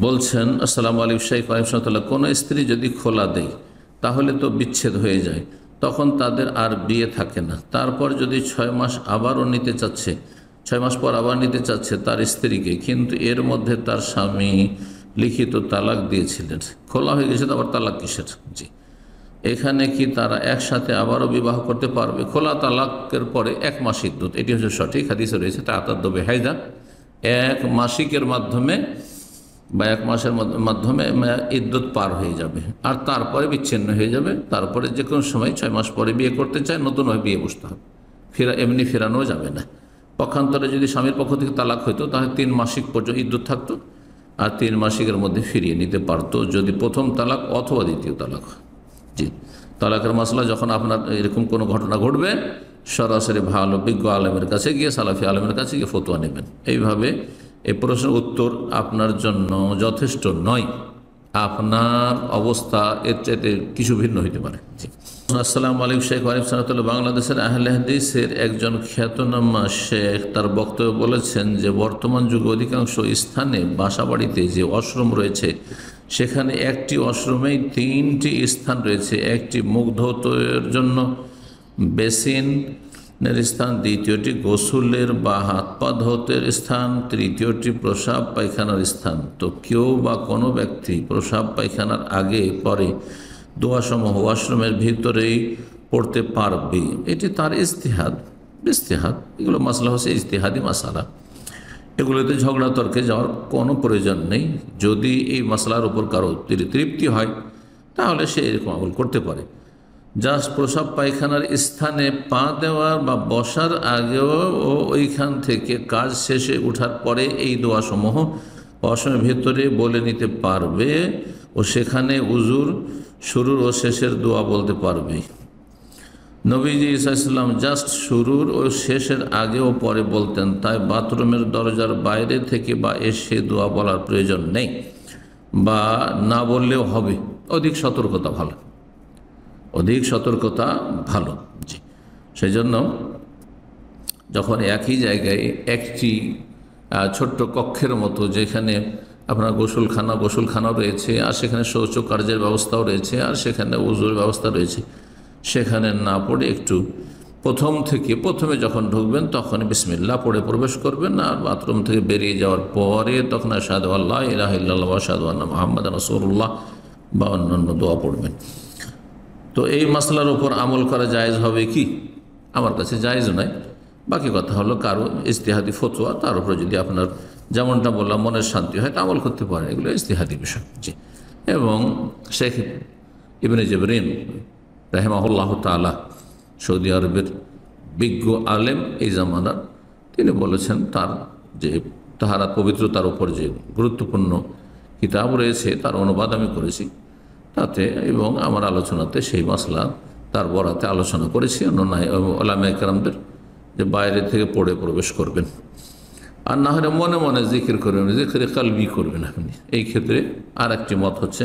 বলছেন আসসালামু আলাইকুম শাইখ আলহামদুলিল্লাহ, কোনো স্ত্রী যদি খোলা দেয় তাহলে তো বিচ্ছেদ হয়ে যায়, তখন তাদের আর বিয়ে থাকে না। তারপর যদি 6 মাস আবারও নিতে চাচ্ছে, 6 মাস পর আবার নিতে চাচ্ছে তার স্ত্রীকে, কিন্তু এর মধ্যে তার স্বামী লিখিত তালাক দিয়েছিলেন, খোলা হয়ে গেছে, তো আবার তালাক কিসের? জি, এখানে কি তারা একসাথে আবারও বিবাহ করতে পারবে? খোলা তালাকের পরে 1 মাস ইদ্যত, এটি হচ্ছে সঠিক। হাদিসে রয়েছে তাতাদ্দবে হায়দা, 1 মাসিকের মাধ্যমে বা 1 মাসের মাধ্যমে ইদ্যত পার হয়ে যাবে, আর তারপরে বিচ্ছিন্ন হয়ে যাবে। তারপরে যে কোনো সময় 6 মাস পরে বিয়ে করতে চায়, নতুনভাবে বিয়ে বসতে হবে, এমনি ফেরানো যাবে না। পক্ষান্তরে যদি স্বামীর পক্ষ থেকে তালাক হইতো তাহলে 3 মাসিক পর্যন্ত ইদ্যত থাকতো, আর 3 মাসিকের মধ্যে ফিরিয়ে নিতে পারতো যদি প্রথম তালাক অথবা দ্বিতীয় তালাক হয়। জি, তালাকের মাসলা যখন আপনার এরকম কোনো ঘটনা ঘটবে, সরাসরি ভালো বিজ্ঞ আলেমের কাছে গিয়ে, সালাফি আলেমের কাছে গিয়ে ফতোয়া নেবেন। এইভাবে এই প্রশ্নের উত্তর আপনার জন্য যথেষ্ট নয়, আপনার অবস্থা এর চাইতে কিছু ভিন্ন হইতে পারে। জি, আসসালামু আলাইকুম শেখ ওয়ালিকুম। বাংলাদেশের আহলে হাদিসের একজন খ্যাতনামা শেখ তার বক্তব্য বলেছেন যে বর্তমান যুগে অধিকাংশ স্থানে বাসাবাড়িতে যে ওয়াশরুম রয়েছে, সেখানে একটি ওয়াশরুমেই 3টি স্থান রয়েছে। একটি মুখ ধৌতের জন্য বেসিনের স্থান, দ্বিতীয়টি গোসলের বা হাত পা ধৌতের স্থান, তৃতীয়টি প্রসাব পায়খানার স্থান। তো কেউ বা কোনো ব্যক্তি প্রসাব পায়খানার আগে পরে দোয়াসমূহ ওয়াশরুমের ভিতরেই পড়তে পারবে, এটি তার ইজতিহাদ। এগুলো মাসলা হচ্ছে ইজতিহাদি মাসালা, এগুলোতে ঝগড়া তর্কে যাওয়ার কোনো প্রয়োজন নেই। যদি এই মশলার উপর কারো তৃপ্তি হয় তাহলে সে এরকম আমল করতে পারে। জাস্ট প্রসাব পায়খানার স্থানে পা দেওয়ার বা বসার আগেও ও ওইখান থেকে কাজ শেষে ওঠার পরে এই দোয়াসমূহ ওয়াশরুমের ভেতরে বলে নিতে পারবে, ও সেখানে উজুর শুরুর ও শেষের দোয়া বলতে পারবে। নবীজি ইসলাম জাস্ট শুরুর ও শেষের আগে ও পরে বলতেন, তাই বাথরুমের দরজার বাইরে থেকে বা এসে দোয়া বলার প্রয়োজন নেই, বা না বললেও হবে। অধিক সতর্কতা ভালো। জি, সেই জন্য যখন একই জায়গায় একটি ছোট্ট কক্ষের মতো, যেখানে আপনার গোসলখানাও রয়েছে, আর সেখানে শৌচকার্যের ব্যবস্থাও রয়েছে, আর সেখানে উজুর ব্যবস্থা রয়েছে, সেখানে না পড়ে একটু প্রথমে যখন ঢুকবেন তখন বিসমিল্লাহ পড়ে প্রবেশ করবেন, আর বাথরুম থেকে বেরিয়ে যাওয়ার পরে তখন আশহাদু আল্লা ইলাহা ইল্লাল্লাহ ওয়া আশহাদু আন্না মুহাম্মাদান রাসূলুল্লাহ বা অন্যান্য দোয়া পড়বেন। তো এই মাসলার উপর আমল করা জায়েজ হবে কি? আমার কাছে জায়েজ নয়। বাকি কথা হলো কারো ইজতিহাদি ফতোয়া, তার উপরে যদি আপনার যেমনটা বললাম মনের শান্তি হয় তা আমল করতে পারেন, এগুলো ইজতিহাদি বিষয়। জি, এবং শেখ ইবনে জাবরিন রাহিমাহুল্লাহ তাআলা, সৌদি আরবের বিজ্ঞ আলেম এই জামানার, তিনি বলেছেন তার যে তাহারা পবিত্রতার উপর যে গুরুত্বপূর্ণ কিতাব রয়েছে তার অনুবাদ আমি করেছি তাতে, এবং আমার আলোচনাতে সেই মাসলা তার বরাতে আলোচনা করেছি অন্যান্য ওলামায়ে কেরামদের, যে বাইরে থেকে পড়ে প্রবেশ করবেন, আর না হলে মনে মনে জিকির করবেন, জিকিরে কলবি করবেন আপনি। এই ক্ষেত্রে আর একটি মত হচ্ছে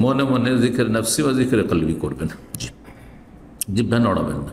মনে মনে জিকির নফসি বা জিকিরে কলবি করবেন, জিহ্বা নড়াবেন না।